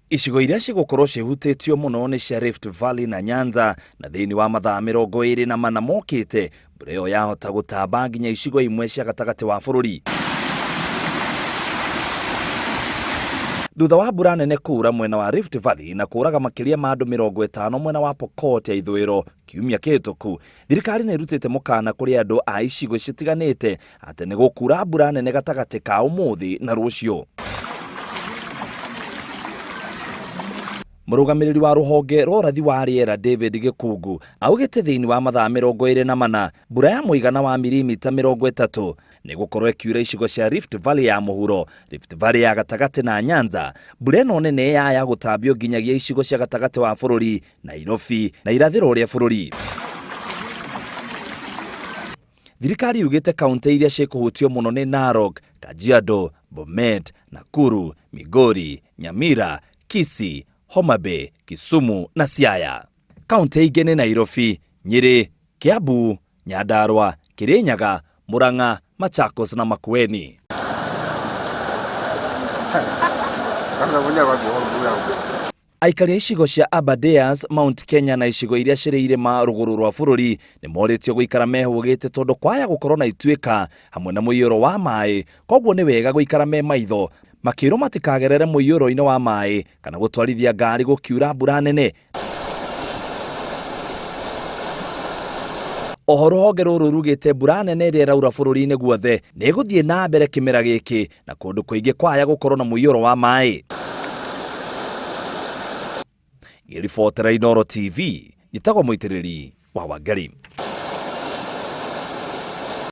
Icigo iria cigũkorwo cihutĩtio mũno nĩ cia Rift Valley na Nyanza, na thĩinĩ wa mathaa 24 mokĩte, mbura ĩyo yahota gũtamba nginya icigo imwe cia gatagatĩ wa bũrũri. Thutha wa mbura nene kura mwena wa Rift Valley na kũraga makĩria ma andũ 50 mwena wa Pokot ya ithũĩro kiumia kĩhĩtũku, thirikari nĩ ĩrutĩte mukana kũrĩ andũ a icigo citiganĩte atĩ nĩ gũkura mbura nene gatagatĩ ka ũmũthĩ na rũciũ. Mũrũgamĩrĩri wa rũhonge rwa urathi wa riera David Gĩkungu augĩte thĩinĩ wa mathaa 24 mbura ya mũigana wa milimita 30 nĩ gũkorwo ĩkiura icigo cia Rift Valley ya mũhuro, Rift Valley ya gatagatĩ na Nyanza. Mbura ĩno nene ya gũtambio nginyagia icigo cia gatagatĩ wa bũrũri, Nairobi na irathĩro rĩa bũrũri. Thirikari yugĩte kaunti iria cikũhutio mũno nĩ Narok, Kajiado, Bomet, Nakuru, Migori, Nyamira, Kisii, Homa Bay, Kisumu na Siaya. Kaunti ingĩ nĩ Nairobi, Nyeri, Kiambu, Nyandarua, Kirinyaga, Murang'a, Machakos na Makueni. Aikari icigo cia Aberdares, Mount Kenya na icigo iria cirĩ irĩma rũgũrũ rwa bũrũri nĩ morĩtio gũikara mehũgĩte tondũ kwaya gũkorwo na ituĩka hamwe na mũiyũro wa maĩ, koguo nĩ wega gũikara me maitho makĩrwo matikagerere mũiyũro-inĩ wa maĩ kana gũtwarithia ngari gũkiura mbura nene. Oho rũhonge rũrũ rugĩte mbura nene ĩrĩa ĩraura bũrũri-inĩ guothe nĩ ĩgũthiĩ na mbere kĩmera gĩkĩ na kũndũ kũingĩ kwaya gũkorwo na mũiyũro wa maĩ. Ngĩribotera Inooro TV, njĩtagwo mũitĩrĩri wa Wangari.